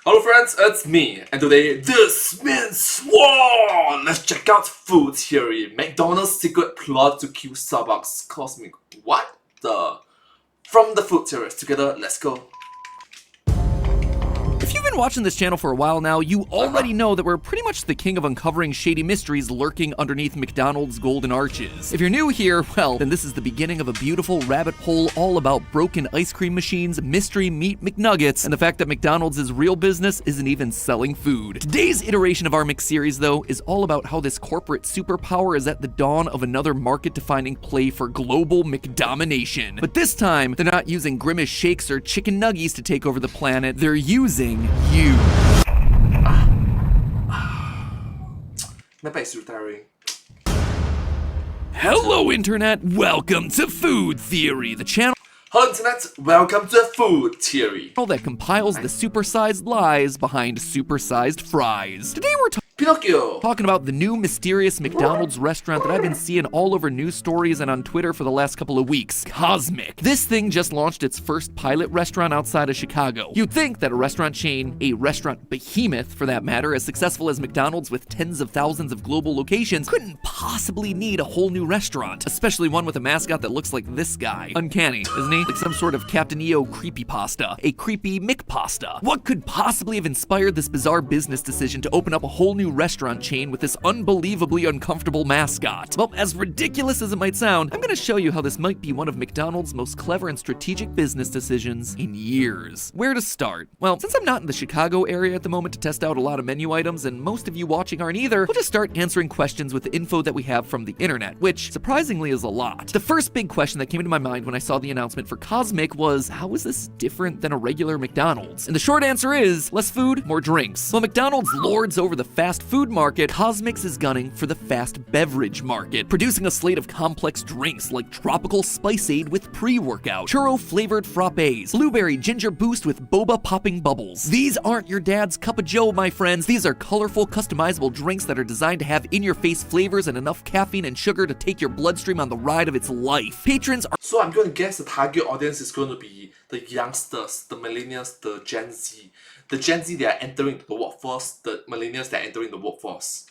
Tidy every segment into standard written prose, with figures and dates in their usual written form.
Hello friends, it's me, and today this means swan! Let's check out food theory. McDonald's secret plot to kill Starbucks. CosMc's. What the? From the food theorists together, let's go. If you've been watching this channel for a while now, you already know that we're pretty much the king of uncovering shady mysteries lurking underneath McDonald's golden arches. If you're new here, well, then this is the beginning of a beautiful rabbit hole all about broken ice cream machines, mystery meat McNuggets, and the fact that McDonald's' real business isn't even selling food. Today's iteration of our McSeries, though, is all about how this corporate superpower is at the dawn of another market-defining play for global McDomination. But this time, they're not using Grimace shakes or chicken nuggies to take over the planet, they're using you. My back is retiring. Hello, Internet! Welcome to Food Theory, the channel Hello Internet, welcome to Food Theory. that compiles the supersized lies behind supersized fries. Today we're Pinocchio. talking about the new mysterious McDonald's restaurant that I've been seeing all over news stories and on Twitter for the last couple of weeks, CosMc's. This thing just launched its first pilot restaurant outside of Chicago. You'd think that a restaurant chain, a restaurant behemoth for that matter, as successful as McDonald's with tens of thousands of global locations, couldn't possibly need a whole new restaurant, especially one with a mascot that looks like this guy. Uncanny, isn't he? Like some sort of Captain EO creepypasta, a creepy McPasta. What could possibly have inspired this bizarre business decision to open up a whole new restaurant chain with this unbelievably uncomfortable mascot? Well, as ridiculous as it might sound, I'm gonna show you how this might be one of McDonald's most clever and strategic business decisions in years. Where to start? Well, since I'm not in the Chicago area at the moment to test out a lot of menu items, and most of you watching aren't either, we'll just start answering questions with the info that we have from the internet, which surprisingly is a lot. The first big question that came into my mind when I saw the announcement for CosMc's was, how is this different than a regular McDonald's? And the short answer is, less food, more drinks. While McDonald's lords over the fast food market, CosMc's is gunning for the fast beverage market, producing a slate of complex drinks like tropical spiceade with pre-workout, churro-flavored frappes, blueberry ginger boost with boba popping bubbles. These aren't your dad's cup of joe, my friends. These are colorful, customizable drinks that are designed to have in-your-face flavors and enough caffeine and sugar to take your bloodstream on the ride of its life. Patrons are So I'm going to guess the target audience is going to be the youngsters, the millennials, the Gen Z. The Gen Z, they are entering the workforce. The millennials, they are entering the workforce.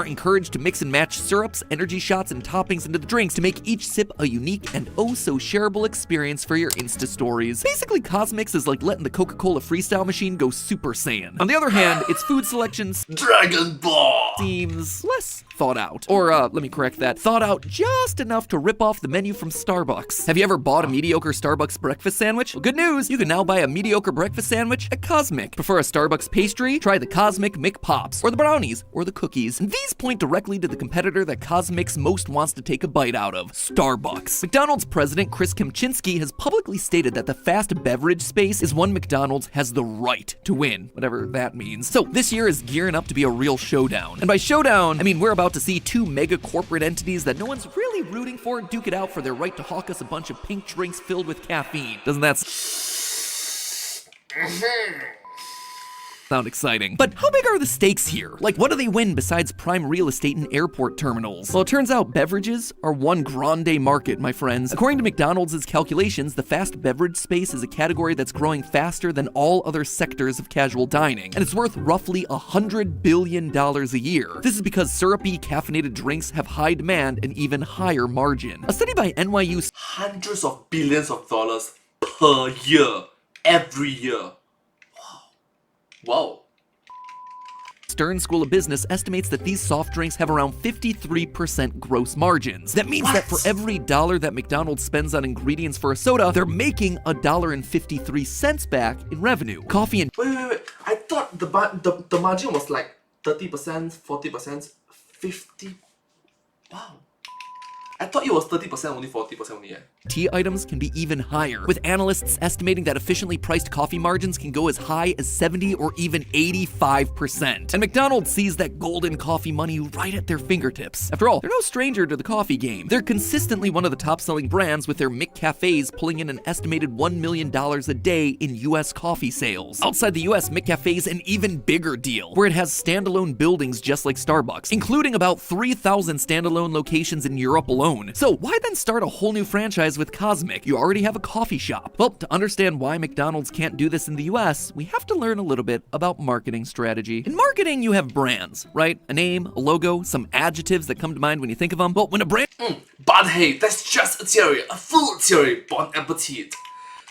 encouraged to mix and match syrups, energy shots, and toppings into the drinks to make each sip a unique and oh-so-shareable experience for your Insta stories. Basically, CosMc's is like letting the Coca-Cola freestyle machine go Super Saiyan. On the other hand, its food selections Dragon Ball! seems less thought out. Or, let me correct that, thought out just enough to rip off the menu from Starbucks. Have you ever bought a mediocre Starbucks breakfast sandwich? Well, good news, you can now buy a mediocre breakfast sandwich at CosMc's. Prefer a Starbucks pastry? Try the CosMc's McPops, or the brownies, or the cookies. And these point directly to the competitor that CosMc's most wants to take a bite out of, Starbucks. McDonald's president Chris Kempczinski has publicly stated that the fast beverage space is one McDonald's has the right to win, whatever that means. So this year is gearing up to be a real showdown. And by showdown, I mean we're about to see two mega corporate entities that no one's really rooting for duke it out for their right to hawk us a bunch of pink drinks filled with caffeine. Doesn't that sound exciting? But how big are the stakes here? Like, what do they win besides prime real estate and airport terminals? Well, it turns out beverages are one grande market, my friends. According to McDonald's calculations, the fast beverage space is a category that's growing faster than all other sectors of casual dining, and it's worth roughly $100 billion a year. This is because syrupy, caffeinated drinks have high demand and even higher margin. A study by NYU Hundreds of billions of dollars per year. Every year. Wow. Stern School of Business estimates that these soft drinks have around 53% gross margins. That means that for every dollar that McDonald's spends on ingredients for a soda, they're making $1.53 back in revenue. Coffee and Wait. I thought the margin was like 30%, 40%, 50%. Wow. I thought it was 30% only, 40% only, yeah. tea items can be even higher, with analysts estimating that efficiently priced coffee margins can go as high as 70 or even 85%. And McDonald's sees that golden coffee money right at their fingertips. After all, they're no stranger to the coffee game. They're consistently one of the top-selling brands, with their McCafés pulling in an estimated $1 million a day in US coffee sales. Outside the US, McCafé's an even bigger deal, where it has standalone buildings just like Starbucks, including about 3,000 standalone locations in Europe alone. alone. So why then start a whole new franchise with CosMc? You already have a coffee shop. Well, to understand why McDonald's can't do this in the US, we have to learn a little bit about marketing strategy. In marketing, you have brands, right? A name, a logo, some adjectives that come to mind when you think of them. Well, when a brand But hey, that's just a theory, a food theory. Bon appetit.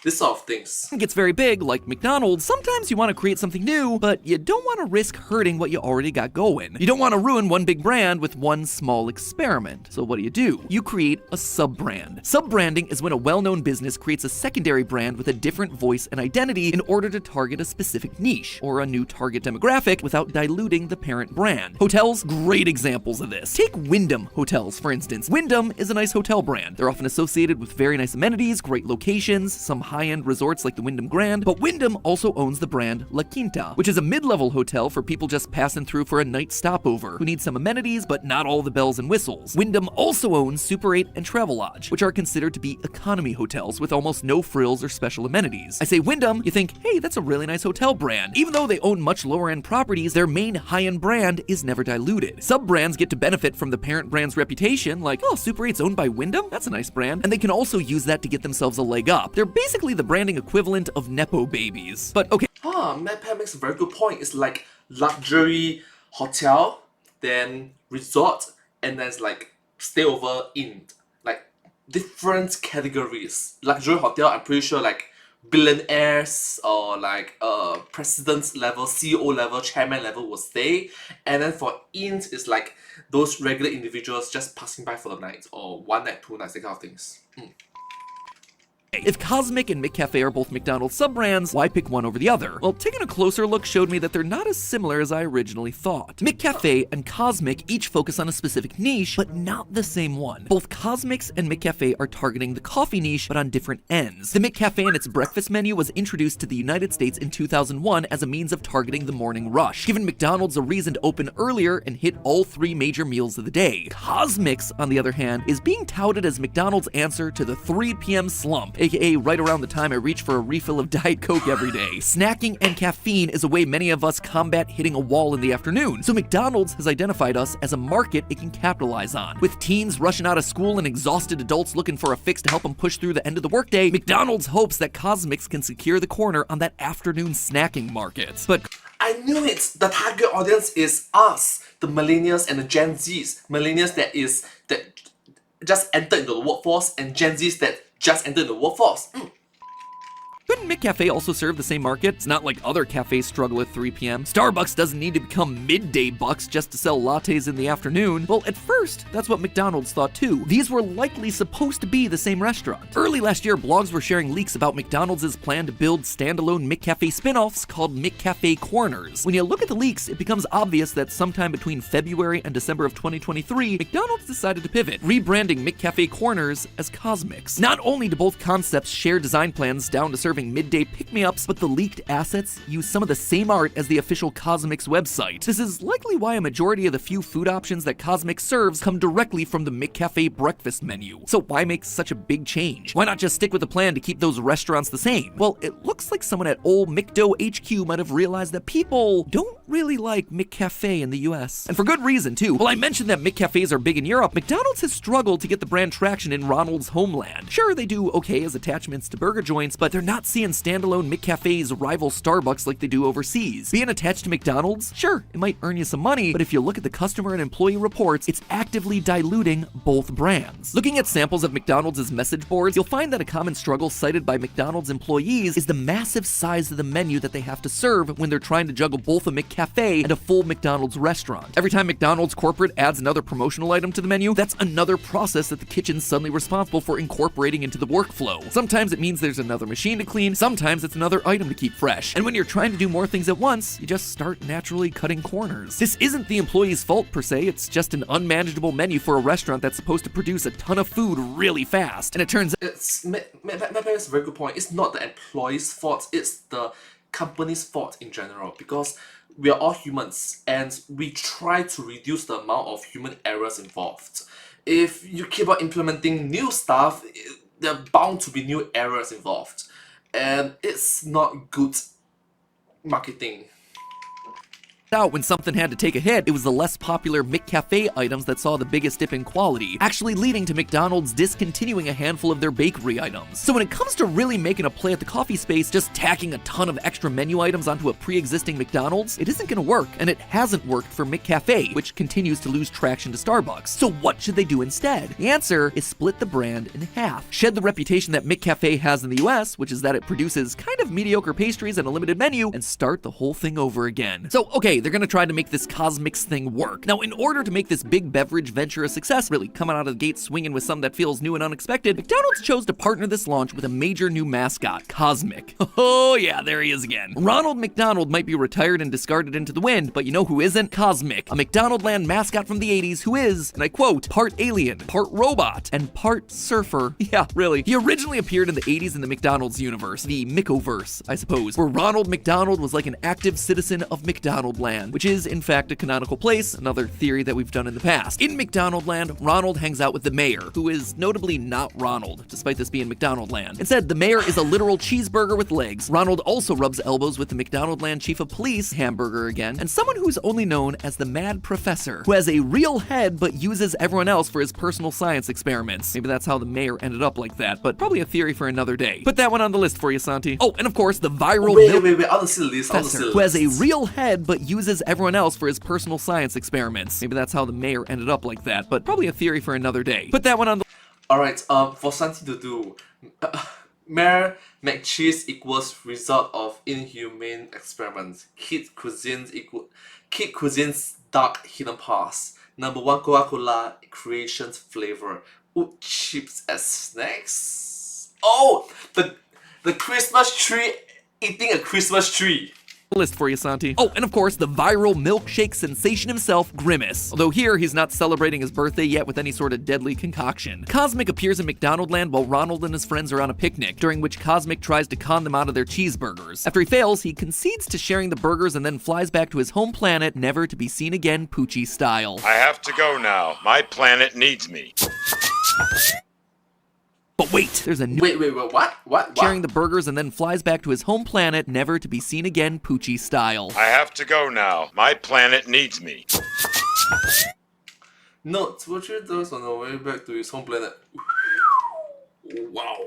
This sort of things. gets very big, like McDonald's, sometimes you want to create something new, but you don't want to risk hurting what you already got going. You don't want to ruin one big brand with one small experiment. So what do? You create a sub-brand. Sub-branding is when a well-known business creates a secondary brand with a different voice and identity in order to target a specific niche or a new target demographic without diluting the parent brand. Hotels, great examples of this. Take Wyndham Hotels, for instance. Wyndham is a nice hotel brand. They're often associated with very nice amenities, great locations, some high-end resorts like the Wyndham Grand, but Wyndham also owns the brand La Quinta, which is a mid-level hotel for people just passing through for a night stopover, who need some amenities but not all the bells and whistles. Wyndham also owns Super 8 and Travelodge, which are considered to be economy hotels with almost no frills or special amenities. I say Wyndham, you think, hey, that's a really nice hotel brand. Even though they own much lower-end properties, their main high-end brand is never diluted. Sub-brands get to benefit from the parent brand's reputation, like, oh, Super 8's owned by Wyndham? That's a nice brand. And they can also use that to get themselves a leg up. They're basically the branding equivalent of Nepo babies. But okay. Matt makes a very good point. It's like luxury hotel, then resort, and then it's like stay over inn. Like different categories. Luxury hotel, I'm pretty sure like billionaires or like president level, CEO level, chairman level will stay. And then for inns, it's like those regular individuals just passing by for the night or 1 night, 2 nights, that kind of things. If CosMc and McCafe are both McDonald's sub-brands, why pick one over the other? Well, taking a closer look showed me that they're not as similar as I originally thought. McCafe and CosMc each focus on a specific niche, but not the same one. Both CosMc's and McCafe are targeting the coffee niche, but on different ends. The McCafe and its breakfast menu was introduced to the United States in 2001 as a means of targeting the morning rush, giving McDonald's a reason to open earlier and hit all 3 major meals of the day. CosMc's, on the other hand, is being touted as McDonald's answer to the 3 p.m. slump, aka right around the time I reach for a refill of Diet Coke every day. Snacking and caffeine is a way many of us combat hitting a wall in the afternoon, so McDonald's has identified us as a market it can capitalize on. With teens rushing out of school and exhausted adults looking for a fix to help them push through the end of the workday, McDonald's hopes that CosMc's can secure the corner on that afternoon snacking market. But I knew it! The target audience is us, the millennials and the Gen Zs. Millennials that just entered into the workforce and Gen Zs that just entered the workforce. couldn't McCafe also serve the same market? It's not like other cafes struggle at 3 p.m. Starbucks doesn't need to become midday bucks just to sell lattes in the afternoon. Well, at first, that's what McDonald's thought too. These were likely supposed to be the same restaurant. Early last year, blogs were sharing leaks about McDonald's plan to build standalone McCafe spin-offs called McCafe Corners. When you look at the leaks, it becomes obvious that sometime between February and December of 2023, McDonald's decided to pivot, rebranding McCafe Corners as CosMc's. Not only do both concepts share design plans down to serving midday pick-me-ups, but the leaked assets use some of the same art as the official CosMc's website. This is likely why a majority of the few food options that CosMc's serves come directly from the McCafe breakfast menu. So why make such a big change? Why not just stick with the plan to keep those restaurants the same? Well, it looks like someone at old McDo HQ might have realized that people don't really like McCafe in the US. And for good reason, too. While I mentioned that McCafes are big in Europe, McDonald's has struggled to get the brand traction in Ronald's homeland. Sure, they do okay as attachments to burger joints, but they're not seeing standalone McCafes rival Starbucks like they do overseas. Being attached to McDonald's, sure, it might earn you some money, but if you look at the customer and employee reports, it's actively diluting both brands. Looking at samples of McDonald's message boards, you'll find that a common struggle cited by McDonald's employees is the massive size of the menu that they have to serve when they're trying to juggle both a McCafe and a full McDonald's restaurant. Every time McDonald's corporate adds another promotional item to the menu, that's another process that the kitchen's suddenly responsible for incorporating into the workflow. Sometimes it means there's another machine to clean, sometimes it's another item to keep fresh. And when you're trying to do more things at once, you just start naturally cutting corners. This isn't the employee's fault per se, it's just an unmanageable menu for a restaurant that's supposed to produce a ton of food really fast. And it turns out It's a very good point. It's not the employee's fault, it's the company's fault in general, because we are all humans and we try to reduce the amount of human errors involved. If you keep on implementing new stuff, there are bound to be new errors involved. And it's not good marketing. out when something had to take a hit, it was the less popular McCafe items that saw the biggest dip in quality, actually leading to McDonald's discontinuing a handful of their bakery items. So when it comes to really making a play at the coffee space, just tacking a ton of extra menu items onto a pre-existing McDonald's, it isn't gonna work, and it hasn't worked for McCafe, which continues to lose traction to Starbucks. So what should they do instead? The answer is split the brand in half. Shed the reputation that McCafe has in the US, which is that it produces kind of mediocre pastries and a limited menu, and start the whole thing over again. So okay, they're gonna try to make this CosMc's thing work. Now, in order to make this big beverage venture a success, really coming out of the gate swinging with something that feels new and unexpected, McDonald's chose to partner this launch with a major new mascot, CosMc. Oh yeah, there he is again. Ronald McDonald might be retired and discarded into the wind, but you know who isn't? CosMc, a McDonaldland mascot from the 80s who is, and I quote, part alien, part robot, and part surfer. Yeah, really. He originally appeared in the 80s in the McDonald's universe, the Mickoverse, I suppose, where Ronald McDonald was like an active citizen of McDonaldland, which is, in fact, a canonical place, another theory that we've done in the past. In McDonaldland, Ronald hangs out with the mayor, who is notably not Ronald, despite this being McDonaldland. Instead, the mayor is a literal cheeseburger with legs. Ronald also rubs elbows with the McDonaldland chief of police, Hamburger again, and someone who's only known as the Mad Professor, who has a real head but uses everyone else for his personal science experiments. Maybe that's how the mayor ended up like that, but probably a theory for another day. Put that one on the list for you, Santi. Oh, and of course, the viral wait, I want to see the list, Professor, who has a real head but uses everyone else for his personal science experiments. Maybe that's how the mayor ended up like that, but probably a theory for another day. Put that one on the Alright, for Santi to do, Mayor McCheese equals result of inhumane experiments. Kid Cuisine's dark hidden past. Number 1 Coca-Cola creations flavor. Wood chips as snacks. Oh, the Christmas tree eating a Christmas tree. list for you, Santi. Oh, and of course, the viral milkshake sensation himself, Grimace. Although here, he's not celebrating his birthday yet with any sort of deadly concoction. CosMc appears in McDonaldland while Ronald and his friends are on a picnic, during which CosMc tries to con them out of their cheeseburgers. After he fails, he concedes to sharing the burgers and then flies back to his home planet, never to be seen again, Poochie style. I have to go now. My planet needs me. But wait, there's a new Wait, what? sharing the burgers and then flies back to his home planet, never to be seen again, Poochie style. I have to go now. My planet needs me. No, Poochie does on the way back to his home planet. Wow.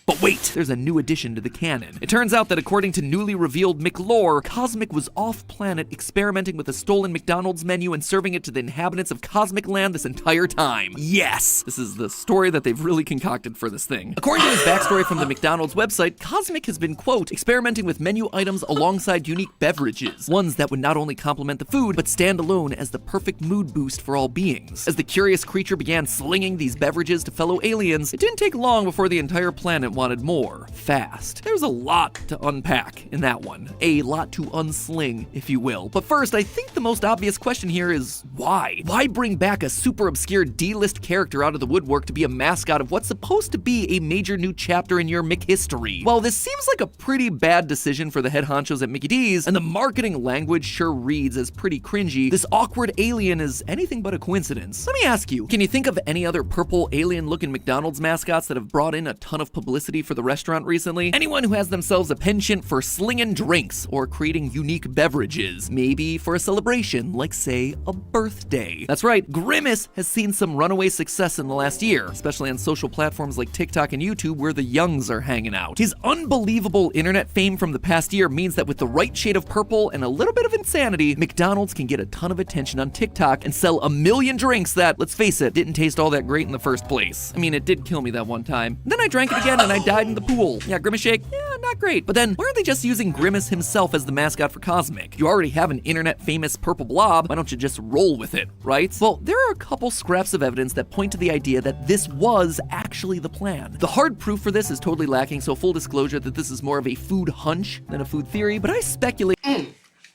But wait, there's a new addition to the canon. It turns out that according to newly revealed McLore, CosMc was off-planet experimenting with a stolen McDonald's menu and serving it to the inhabitants of CosMcland this entire time. Yes! This is the story that they've really concocted for this thing. According to his backstory from the McDonald's website, CosMc has been, quote, experimenting with menu items alongside unique beverages, ones that would not only complement the food, but stand alone as the perfect mood boost for all beings. As the curious creature began slinging these beverages to fellow aliens, it didn't take long before the entire planet wanted more, fast. There's a lot to unpack in that one. A lot to unsling, if you will. But first, I think the most obvious question here is why? Why bring back a super obscure D-list character out of the woodwork to be a mascot of what's supposed to be a major new chapter in your McHistory? Well, this seems like a pretty bad decision for the head honchos at Mickey D's, and the marketing language sure reads as pretty cringy. This awkward alien is anything but a coincidence. Let me ask you, can you think of any other purple alien-looking McDonald's mascots that have brought in a ton of publicity for the restaurant recently? Anyone who has themselves a penchant for slinging drinks or creating unique beverages, maybe for a celebration, like say a birthday. That's right, Grimace has seen some runaway success in the last year, especially on social platforms like TikTok and YouTube where the youngs are hanging out. His unbelievable internet fame from the past year means that with the right shade of purple and a little bit of insanity, McDonald's can get a ton of attention on TikTok and sell 1 million drinks that, let's face it, didn't taste all that great in the first place. I mean, it did kill me that one time. Then I drank it again and I died in the pool. Yeah, Grimace shake? Yeah, not great. But then, why aren't they just using Grimace himself as the mascot for CosMc? You already have an internet-famous purple blob, why don't you just roll with it, right? Well, there are a couple scraps of evidence that point to the idea that this was actually the plan. The hard proof for this is totally lacking, so full disclosure that this is more of a food hunch than a food theory, but I speculate.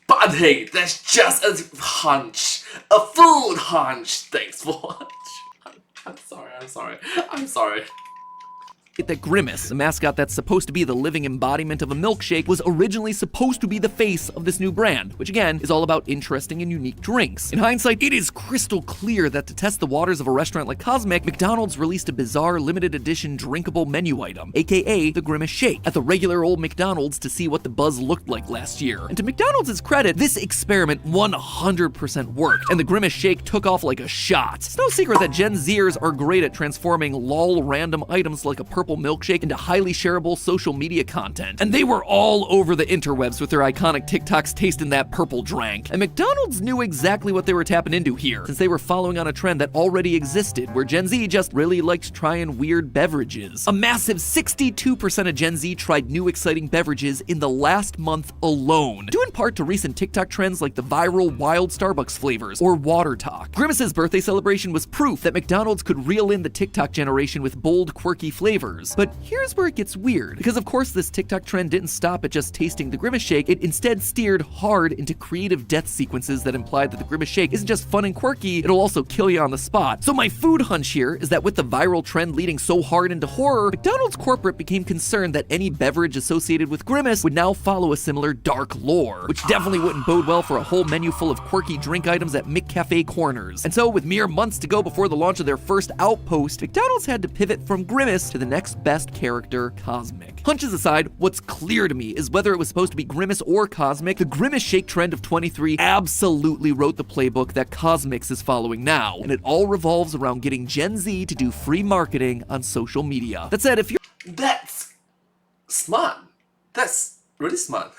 But hey, that's just a hunch. A food hunch. Thanks for watching. I'm sorry. that Grimace, the mascot that's supposed to be the living embodiment of a milkshake, was originally supposed to be the face of this new brand, which again is all about interesting and unique drinks. In hindsight, it is crystal clear that to test the waters of a restaurant like CosMc's, McDonald's released a bizarre limited edition drinkable menu item, aka the Grimace Shake, at the regular old McDonald's to see what the buzz looked like last year. And to McDonald's credit, this experiment 100% worked, and the Grimace Shake took off like a shot. It's no secret that Gen Zers are great at transforming lol random items like a purple milkshake into highly shareable social media content. And they were all over the interwebs with their iconic TikToks tasting that purple drank. And McDonald's knew exactly what they were tapping into here, since they were following on a trend that already existed, where Gen Z just really liked trying weird beverages. A massive 62% of Gen Z tried new exciting beverages in the last month alone, due in part to recent TikTok trends like the viral wild Starbucks flavors or water talk. Grimace's birthday celebration was proof that McDonald's could reel in the TikTok generation with bold, quirky flavors. But here's where it gets weird, because of course this TikTok trend didn't stop at just tasting the Grimace Shake. It instead steered hard into creative death sequences that implied that the Grimace Shake isn't just fun and quirky, it'll also kill you on the spot. So my food hunch here is that with the viral trend leading so hard into horror, McDonald's corporate became concerned that any beverage associated with Grimace would now follow a similar dark lore, which definitely wouldn't bode well for a whole menu full of quirky drink items at McCafe corners. And so with mere months to go before the launch of their first outpost, McDonald's had to pivot from Grimace to the next best character, CosMc's. Hunches aside, what's clear to me is whether it was supposed to be Grimace or CosMc's, the Grimace Shake trend of 23 absolutely wrote the playbook that CosMc's is following now, and it all revolves around getting Gen Z to do free marketing on social media. That said, if That's smart. That's really smart.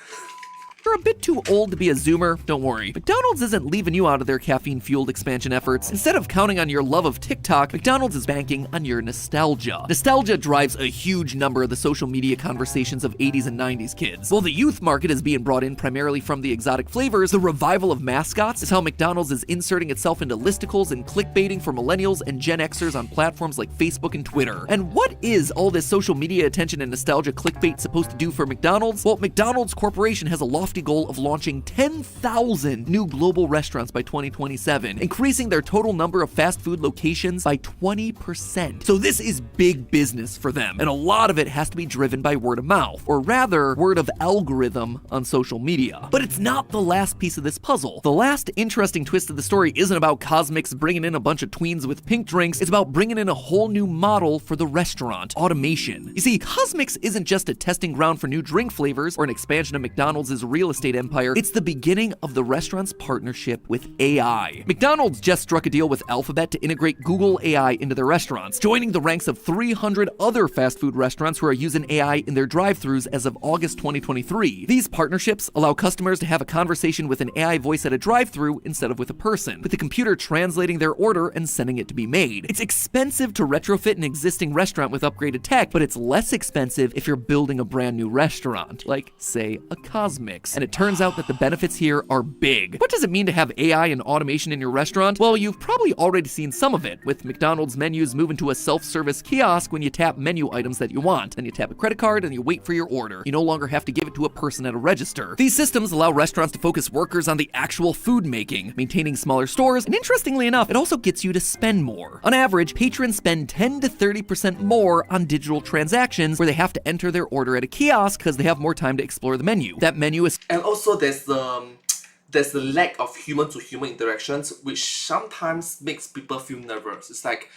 you're a bit too old to be a Zoomer, don't worry. McDonald's isn't leaving you out of their caffeine-fueled expansion efforts. Instead of counting on your love of TikTok, McDonald's is banking on your nostalgia. Nostalgia drives a huge number of the social media conversations of 80s and 90s kids. While the youth market is being brought in primarily from the exotic flavors, the revival of mascots is how McDonald's is inserting itself into listicles and clickbaiting for millennials and Gen Xers on platforms like Facebook and Twitter. And what is all this social media attention and nostalgia clickbait supposed to do for McDonald's? Well, McDonald's Corporation has a lofty goal of launching 10,000 new global restaurants by 2027, increasing their total number of fast food locations by 20%. So this is big business for them, and a lot of it has to be driven by word of mouth, or rather, word of algorithm on social media. But it's not the last piece of this puzzle. The last interesting twist of the story isn't about CosMc's bringing in a bunch of tweens with pink drinks, it's about bringing in a whole new model for the restaurant: automation. You see, CosMc's isn't just a testing ground for new drink flavors or an expansion of McDonald's real estate empire, it's the beginning of the restaurant's partnership with AI. McDonald's just struck a deal with Alphabet to integrate Google AI into their restaurants, joining the ranks of 300 other fast food restaurants who are using AI in their drive-thrus as of August 2023. These partnerships allow customers to have a conversation with an AI voice at a drive-thru instead of with a person, with the computer translating their order and sending it to be made. It's expensive to retrofit an existing restaurant with upgraded tech, but it's less expensive if you're building a brand new restaurant, like, say, a CosMc's. And it turns out that the benefits here are big. What does it mean to have AI and automation in your restaurant? Well, you've probably already seen some of it, with McDonald's menus moving to a self-service kiosk when you tap menu items that you want. Then you tap a credit card and you wait for your order. You no longer have to give it to a person at a register. These systems allow restaurants to focus workers on the actual food making, maintaining smaller stores, and interestingly enough, it also gets you to spend more. On average, patrons spend 10 to 30% more on digital transactions where they have to enter their order at a kiosk because they have more time to explore the menu. That menu is And also there's the lack of human to human interactions, which sometimes makes people feel nervous. It's like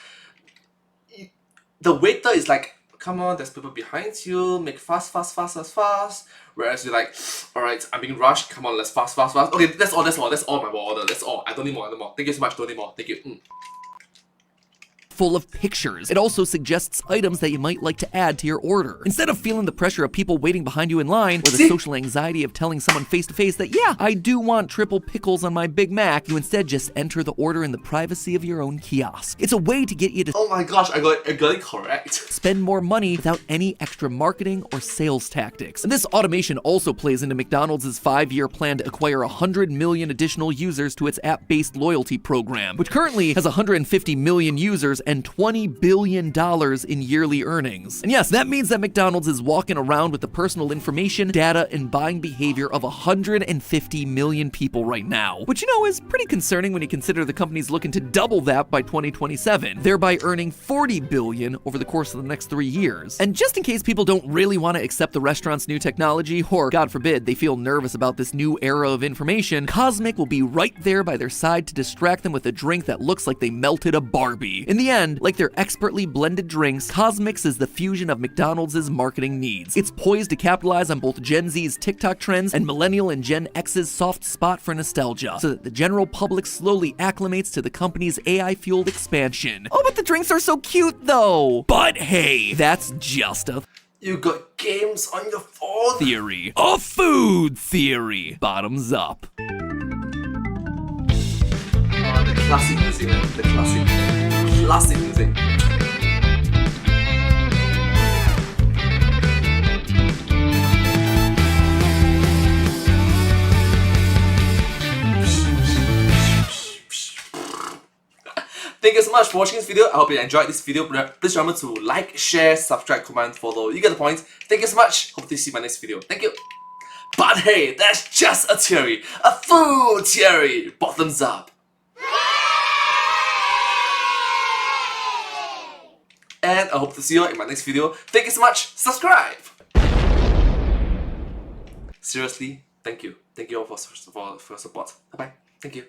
the waiter is like, come on, there's people behind you, make fast. Whereas you're like, alright, I'm being rushed, come on, let's fast. Okay, that's all my order, that's all. I don't need more. Thank you so much, don't need more. Thank you. Full of pictures. It also suggests items that you might like to add to your order. Instead of feeling the pressure of people waiting behind you in line, or the social anxiety of telling someone face to face that, yeah, I do want triple pickles on my Big Mac, you instead just enter the order in the privacy of your own kiosk. It's a way to get you to Oh my gosh, I got it correct. spend more money without any extra marketing or sales tactics. And this automation also plays into McDonald's 5-year plan to acquire 100 million additional users to its app-based loyalty program, which currently has 150 million users $120 billion in yearly earnings. And yes, that means that McDonald's is walking around with the personal information, data, and buying behavior of 150 million people right now. Which, you know, is pretty concerning when you consider the company's looking to double that by 2027, thereby earning $40 billion over the course of the next 3 years. And just in case people don't really want to accept the restaurant's new technology, or God forbid, they feel nervous about this new era of information, CosMc's will be right there by their side to distract them with a drink that looks like they melted a Barbie. In the end, like their expertly blended drinks, CosMc's is the fusion of McDonald's marketing needs. It's poised to capitalize on both Gen Z's TikTok trends and Millennial and Gen X's soft spot for nostalgia, so that the general public slowly acclimates to the company's AI-fueled expansion. Oh, but the drinks are so cute though! But hey, that's just a You got games on your phone? theory. A food theory. Bottoms up. The classic music, man. The classic music. Thank you so much for watching this video. I hope you enjoyed this video. Please remember to like, share, subscribe, comment, follow. You get the point. Thank you so much. Hope to see you in my next video. Thank you. But hey, that's just a theory. A food theory. Bottoms up. And I hope to see you in my next video. Thank you so much. Subscribe. Seriously, thank you. Thank you all for support. Bye bye. Thank you.